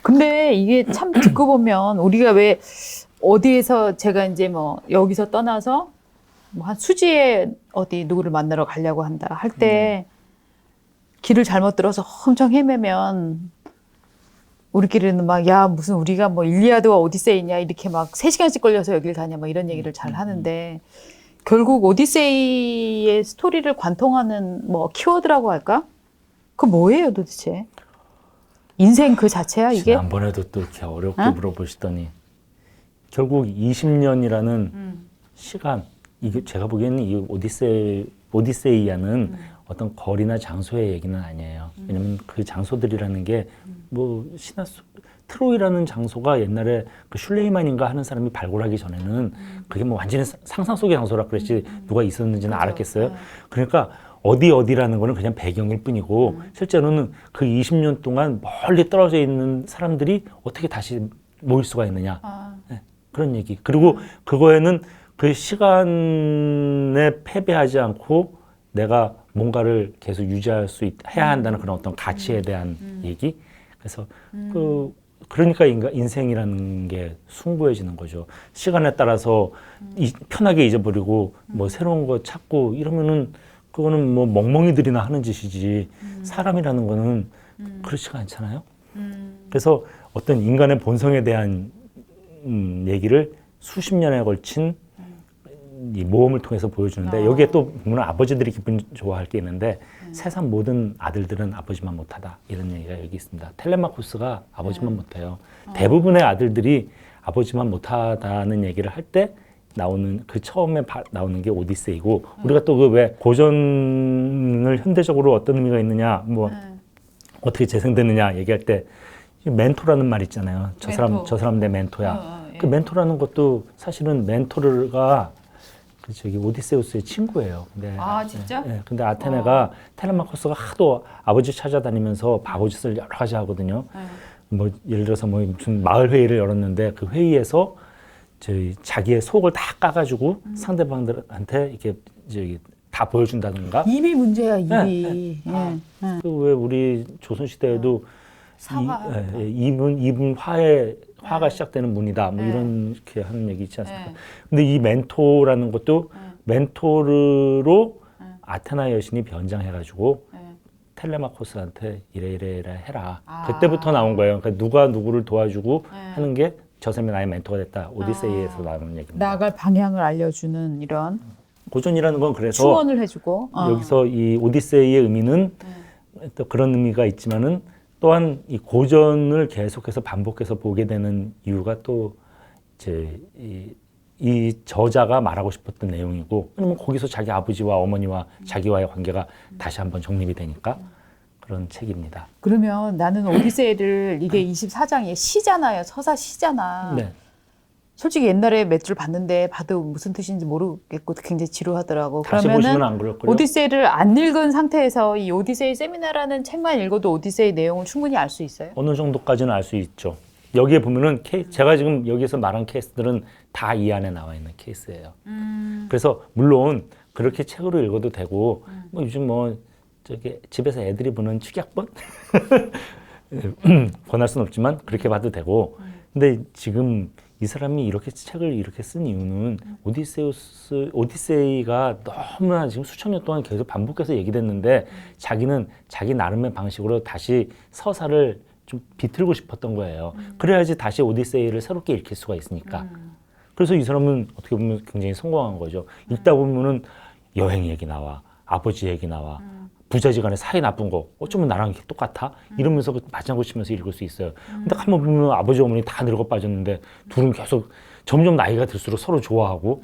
근데 이게 참 듣고 보면 우리가 왜 어디에서 제가 이제 뭐 여기서 떠나서 뭐 한 수지에 어디 누구를 만나러 가려고 한다 할 때 길을 잘못 들어서 엄청 헤매면 우리끼리는 막 야 무슨 우리가 뭐 일리아드와 오디세이냐 이렇게 막 3시간씩 걸려서 여길 가냐 뭐 이런 얘기를 잘 하는데 결국 오디세이의 스토리를 관통하는 뭐 키워드라고 할까? 그 뭐예요 도대체? 인생 그 자체야 이게? 지난번에도 또 이렇게 어렵게 물어보시더니 결국 20년이라는 시간 이게 제가 보기에는 이 오디세이아는 어떤 거리나 장소의 얘기는 아니에요. 왜냐면 그 장소들이라는 게 뭐 트로이라는 장소가 옛날에 그 슐레이만인가 하는 사람이 발굴하기 전에는 그게 뭐 완전히 상상 속의 장소라 그랬지 누가 있었는지는 그렇죠. 알았겠어요. 그러니까 어디라는 거는 그냥 배경일 뿐이고 실제로는 그 20년 동안 멀리 떨어져 있는 사람들이 어떻게 다시 모일 수가 있느냐. 네, 그런 얘기. 그리고 그거에는 그 시간에 패배하지 않고 내가 뭔가를 계속 유지할 해야 한다는 그런 어떤 가치에 대한 얘기. 그래서 그러니까 인생이라는 게 숭고해지는 거죠. 시간에 따라서 편하게 잊어버리고 뭐 새로운 거 찾고 이러면은 그거는 뭐 멍멍이들이나 하는 짓이지 사람이라는 거는 그렇지가 않잖아요. 그래서 어떤 인간의 본성에 대한 얘기를 수십 년에 걸친 이 모험을 통해서 보여주는데 여기에 또 보면 아버지들이 기분 좋아할 게 있는데 세상 모든 아들들은 아버지만 못하다 이런 얘기가 여기 있습니다. 텔레마코스가 아버지만 못해요. 대부분의 아들들이 아버지만 못하다는 얘기를 할 때 나오는 그 처음에 나오는 게 오디세이고 우리가 또 그 왜 고전을 현대적으로 어떤 의미가 있느냐 뭐 어떻게 재생되느냐 얘기할 때 멘토라는 말 있잖아요. 저 사람 내 멘토야. 예. 그 멘토라는 것도 사실은 멘토르가 저기 오디세우스의 친구예요. 근데 아 진짜? 근데 아테네가 텔레마코스가 하도 아버지 찾아다니면서 바보짓을 여러 가지 하거든요. 뭐 예를 들어서 뭐 무슨 마을 회의를 열었는데 그 회의에서 자기의 속을 다 까가지고 상대방들한테 이렇게 저기 다 보여준다든가. 입이 문제야 입이. 왜 우리 조선 시대에도 사과. 입은 화가 시작되는 문이다. 뭐 이렇게 하는 얘기 있지 않습니까? 근데 이 멘토라는 것도 멘토르로 아테나 여신이 변장해가지고 텔레마코스한테 이래 해라. 그때부터 나온 거예요. 그러니까 누가 누구를 도와주고 하는 게 저 사람이 나의 멘토가 됐다. 오디세이에서 나오는 얘기입니다. 나아갈 방향을 알려주는 이런 고전이라는 건 그래서 충원을 해주고 여기서 이 오디세이의 의미는 또 그런 의미가 있지만은 또한 이 고전을 계속해서 반복해서 보게 되는 이유가 또 이제 이 저자가 말하고 싶었던 내용이고 왜냐면 거기서 자기 아버지와 어머니와 자기와의 관계가 다시 한번 정립이 되니까 그런 책입니다. 그러면 나는 오디세이를 이게 24장이 시잖아요. 서사 시잖아. 네. 솔직히 옛날에 몇 줄 봤는데 봐도 무슨 뜻인지 모르겠고 굉장히 지루하더라고. 다시 보시면 그러면은 안 그럴 거예요. 오디세이를 안 읽은 상태에서 이 오디세이 세미나라는 책만 읽어도 오디세이 내용을 충분히 알 수 있어요? 어느 정도까지는 알 수 있죠. 여기에 보면은 제가 지금 여기서 말한 케이스들은 다 이 안에 나와 있는 케이스예요. 그래서 물론 그렇게 책으로 읽어도 되고 뭐 요즘 뭐 저기 집에서 애들이 보는 축약본 권할 수는 없지만 그렇게 봐도 되고 근데 지금 이 사람이 이렇게 책을 이렇게 쓴 이유는 오디세이가 너무나 지금 수천 년 동안 계속 반복해서 얘기됐는데 자기는 자기 나름의 방식으로 다시 서사를 좀 비틀고 싶었던 거예요. 그래야지 다시 오디세이를 새롭게 읽힐 수가 있으니까. 그래서 이 사람은 어떻게 보면 굉장히 성공한 거죠. 읽다 보면은 여행 얘기 나와, 아버지 얘기 나와, 부자지간에 사이 나쁜 거 어쩌면 나랑 이렇게 똑같아? 이러면서 맞장구 치면서 읽을 수 있어요. 근데 한번 보면 아버지 어머니 다 늙어 빠졌는데 둘은 계속 점점 나이가 들수록 서로 좋아하고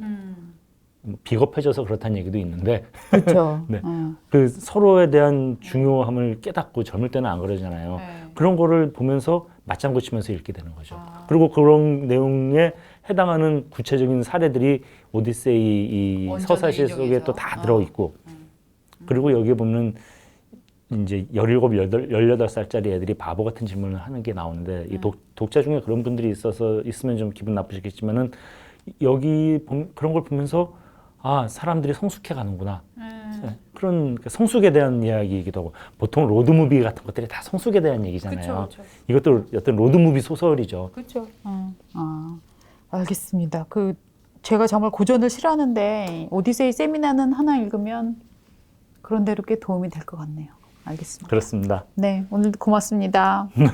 비겁해져서 그렇다는 얘기도 있는데 그렇죠. 네. 그 서로에 대한 중요함을 깨닫고 젊을 때는 안 그러잖아요. 그런 거를 보면서 맞장구 치면서 읽게 되는 거죠. 그리고 그런 내용에 해당하는 구체적인 사례들이 오디세이 이 원전의 서사시 속에 인용에서. 또 다 들어있고 그리고 여기에 보면 이제 17, 18살짜리 애들이 바보 같은 질문을 하는 게 나오는데 이 독자 중에 그런 분들이 있으면 좀 기분 나쁘시겠지만은 여기 그런 걸 보면서 아, 사람들이 성숙해 가는구나. 네, 그런 성숙에 대한 이야기이기도 하고 보통 로드무비 같은 것들이 다 성숙에 대한 얘기잖아요. 그쵸. 이것도 어떤 로드무비 소설이죠. 그렇죠. 알겠습니다. 제가 정말 고전을 싫어하는데 오디세이 세미나는 하나 읽으면 그런 대로 꽤 도움이 될 것 같네요. 알겠습니다. 그렇습니다. 네, 오늘도 고맙습니다. 네.